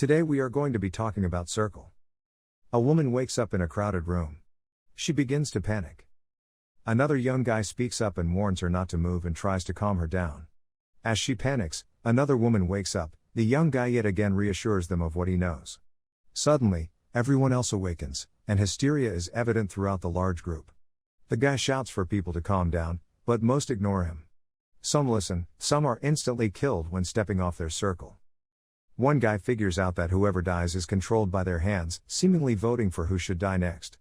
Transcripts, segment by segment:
Today we are going to be talking about Circle. A woman wakes up in a crowded room. She begins to panic. Another young guy speaks up and warns her not to move and tries to calm her down. As she panics, another woman wakes up. The young guy yet again reassures them of what he knows. Suddenly, everyone else awakens, and hysteria is evident throughout the large group. The guy shouts for people to calm down, but most ignore him. Some listen, some are instantly killed when stepping off their circle. One guy figures out that whoever dies is controlled by their hands, seemingly voting for who should die next.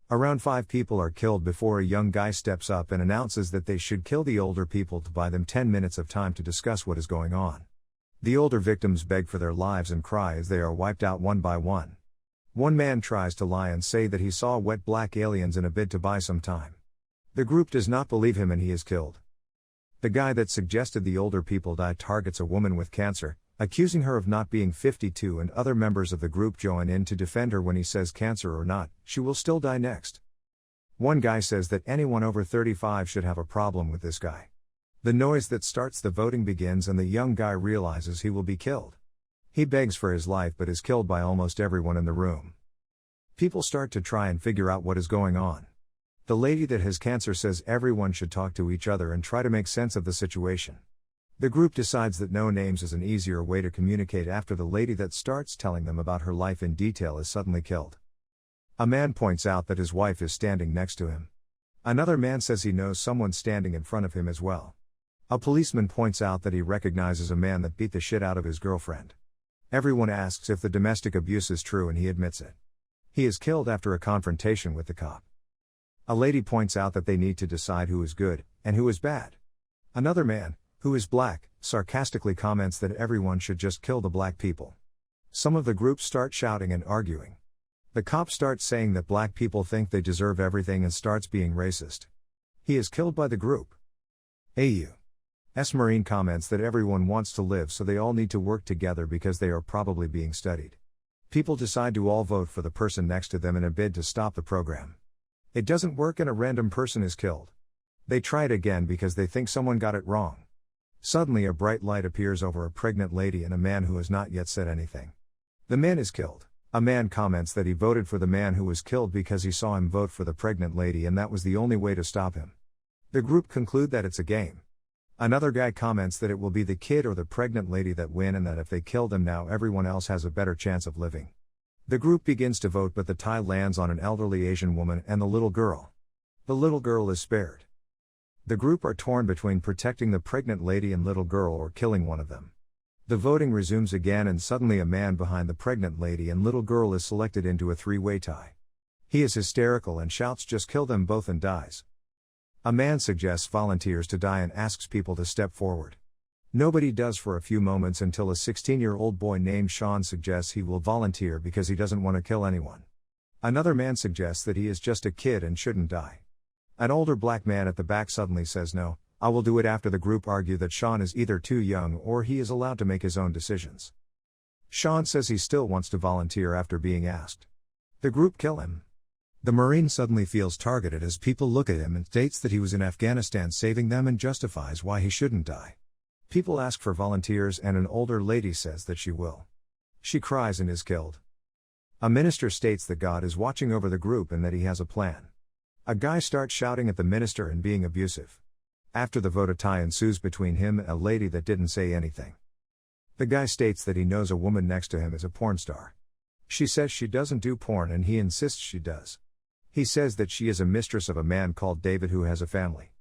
Around 5 people are killed before a young guy steps up and announces that they should kill the older people to buy them 10 minutes of time to discuss what is going on. The older victims beg for their lives and cry as they are wiped out one by one. One man tries to lie and say that he saw wet black aliens in a bid to buy some time. The group does not believe him and he is killed. The guy that suggested the older people die targets a woman with cancer, accusing her of not being 52, and other members of the group join in to defend her when he says cancer or not, she will still die next. One guy says that anyone over 35 should have a problem with this guy. The noise that starts the voting begins and the young guy realizes he will be killed. He begs for his life but is killed by almost everyone in the room. People start to try and figure out what is going on. The lady that has cancer says everyone should talk to each other and try to make sense of the situation. The group decides that no names is an easier way to communicate after the lady that starts telling them about her life in detail is suddenly killed. A man points out that his wife is standing next to him. Another man says he knows someone standing in front of him as well. A policeman points out that he recognizes a man that beat the shit out of his girlfriend. Everyone asks if the domestic abuse is true and he admits it. He is killed after a confrontation with the cop. A lady points out that they need to decide who is good and who is bad. Another man, who is black, sarcastically comments that everyone should just kill the black people. Some of the group start shouting and arguing. The cop starts saying that black people think they deserve everything and starts being racist. He is killed by the group. A.U.S. Marine comments that everyone wants to live so they all need to work together because they are probably being studied. People decide to all vote for the person next to them in a bid to stop the program. It doesn't work and a random person is killed. They try it again because they think someone got it wrong. Suddenly a bright light appears over a pregnant lady and a man who has not yet said anything. The man is killed. A man comments that he voted for the man who was killed because he saw him vote for the pregnant lady and that was the only way to stop him. The group conclude that it's a game. Another guy comments that it will be the kid or the pregnant lady that win and that if they kill them now everyone else has a better chance of living. The group begins to vote but the tie lands on an elderly Asian woman and the little girl. The little girl is spared. The group are torn between protecting the pregnant lady and little girl or killing one of them. The voting resumes again and suddenly a man behind the pregnant lady and little girl is selected into a 3-way tie. He is hysterical and shouts just kill them both and dies. A man suggests volunteers to die and asks people to step forward. Nobody does for a few moments until a 16-year-old boy named Sean suggests he will volunteer because he doesn't want to kill anyone. Another man suggests that he is just a kid and shouldn't die. An older black man at the back suddenly says no, I will do it after the group argue that Sean is either too young or he is allowed to make his own decisions. Sean says he still wants to volunteer after being asked. The group kill him. The Marine suddenly feels targeted as people look at him and states that he was in Afghanistan saving them and justifies why he shouldn't die. People ask for volunteers and an older lady says that she will. She cries and is killed. A minister states that God is watching over the group and that he has a plan. A guy starts shouting at the minister and being abusive. After the vote a tie ensues between him and a lady that didn't say anything. The guy states that he knows a woman next to him is a porn star. She says she doesn't do porn and he insists she does. He says that she is a mistress of a man called David who has a family.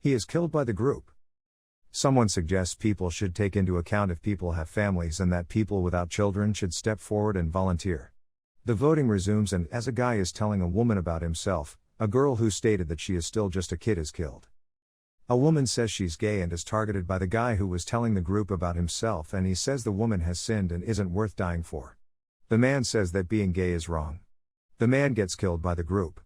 He is killed by the group. Someone suggests people should take into account if people have families and that people without children should step forward and volunteer. The voting resumes and as a guy is telling a woman about himself, a girl who stated that she is still just a kid is killed. A woman says she's gay and is targeted by the guy who was telling the group about himself and he says the woman has sinned and isn't worth dying for. The man says that being gay is wrong. The man gets killed by the group.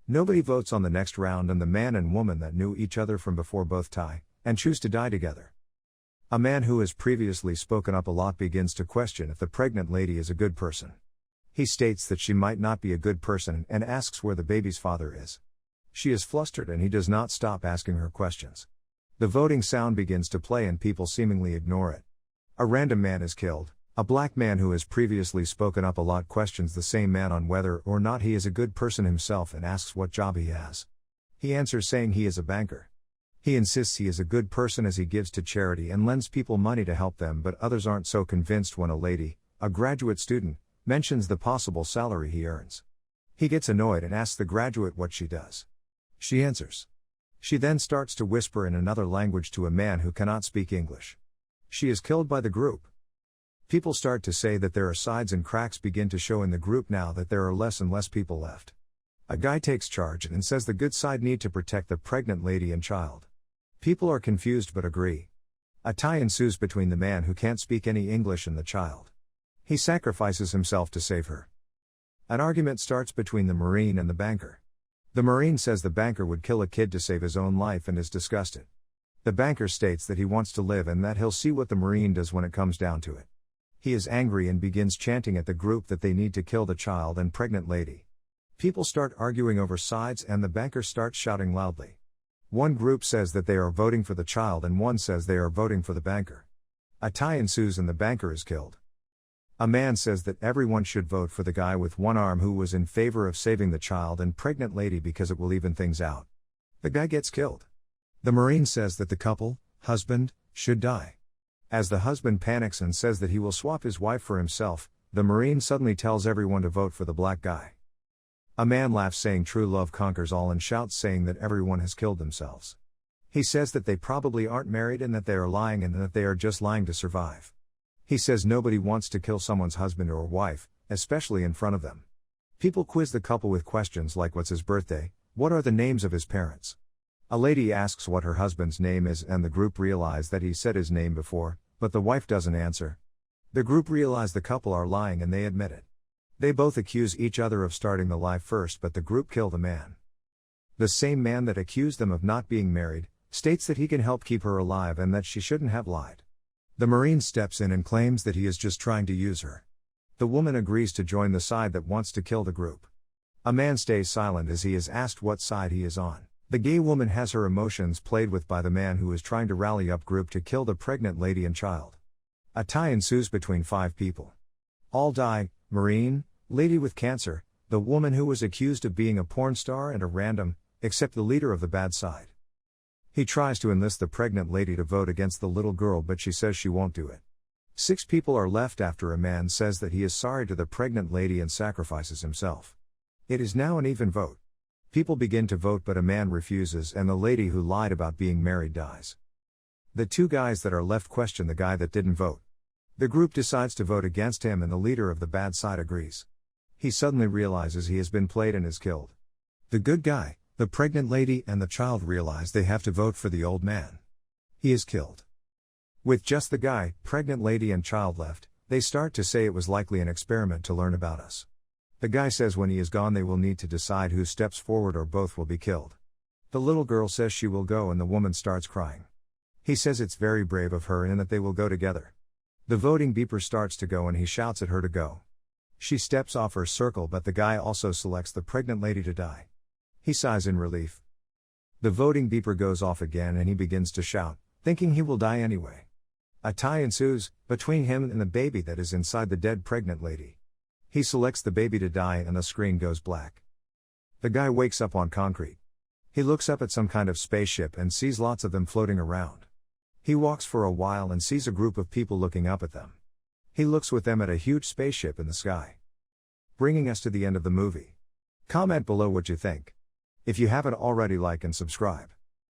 Nobody votes on the next round and the man and woman that knew each other from before both tie, and choose to die together. A man who has previously spoken up a lot begins to question if the pregnant lady is a good person. He states that she might not be a good person and asks where the baby's father is. She is flustered and he does not stop asking her questions. The voting sound begins to play and people seemingly ignore it. A random man is killed. A black man who has previously spoken up a lot questions the same man on whether or not he is a good person himself and asks what job he has. He answers saying he is a banker. He insists he is a good person as he gives to charity and lends people money to help them, but others aren't so convinced when a lady, a graduate student, mentions the possible salary he earns. He gets annoyed and asks the graduate what she does. She answers. She then starts to whisper in another language to a man who cannot speak English. She is killed by the group. People start to say that there are sides and cracks begin to show in the group now that there are less and less people left. A guy takes charge and says the good side need to protect the pregnant lady and child. People are confused but agree. A tie ensues between the man who can't speak any English and the child. He sacrifices himself to save her. An argument starts between the Marine and the banker. The Marine says the banker would kill a kid to save his own life and is disgusted. The banker states that he wants to live and that he'll see what the Marine does when it comes down to it. He is angry and begins chanting at the group that they need to kill the child and pregnant lady. People start arguing over sides and the banker starts shouting loudly. One group says that they are voting for the child and one says they are voting for the banker. A tie ensues and the banker is killed. A man says that everyone should vote for the guy with one arm who was in favor of saving the child and pregnant lady because it will even things out. The guy gets killed. The Marine says that the couple, husband, should die. As the husband panics and says that he will swap his wife for himself, the Marine suddenly tells everyone to vote for the black guy. A man laughs saying true love conquers all and shouts saying that everyone has killed themselves. He says that they probably aren't married and that they are lying and that they are just lying to survive. He says nobody wants to kill someone's husband or wife, especially in front of them. People quiz the couple with questions like what's his birthday, what are the names of his parents. A lady asks what her husband's name is and the group realize that he said his name before, but the wife doesn't answer. The group realize the couple are lying and they admit it. They both accuse each other of starting the lie first, but the group kill the man. The same man that accused them of not being married, states that he can help keep her alive and that she shouldn't have lied. The Marine steps in and claims that he is just trying to use her. The woman agrees to join the side that wants to kill the group. A man stays silent as he is asked what side he is on. The gay woman has her emotions played with by the man who is trying to rally up group to kill the pregnant lady and child. A tie ensues between 5 people. All die: Marine, lady with cancer, the woman who was accused of being a porn star and a random, except the leader of the bad side. He tries to enlist the pregnant lady to vote against the little girl but she says she won't do it. 6 people are left after a man says that he is sorry to the pregnant lady and sacrifices himself. It is now an even vote. People begin to vote but a man refuses and the lady who lied about being married dies. The 2 guys that are left question the guy that didn't vote. The group decides to vote against him and the leader of the bad side agrees. He suddenly realizes he has been played and is killed. The good guy, the pregnant lady and the child realize they have to vote for the old man. He is killed. With just the guy, pregnant lady and child left, they start to say it was likely an experiment to learn about us. The guy says when he is gone they will need to decide who steps forward or both will be killed. The little girl says she will go and the woman starts crying. He says it's very brave of her and that they will go together. The voting beeper starts to go and he shouts at her to go. She steps off her circle but the guy also selects the pregnant lady to die. He sighs in relief. The voting beeper goes off again and he begins to shout, thinking he will die anyway. A tie ensues, between him and the baby that is inside the dead pregnant lady. He selects the baby to die and the screen goes black. The guy wakes up on concrete. He looks up at some kind of spaceship and sees lots of them floating around. He walks for a while and sees a group of people looking up at them. He looks with them at a huge spaceship in the sky. Bringing us to the end of the movie. Comment below what you think. If you haven't already, like and subscribe.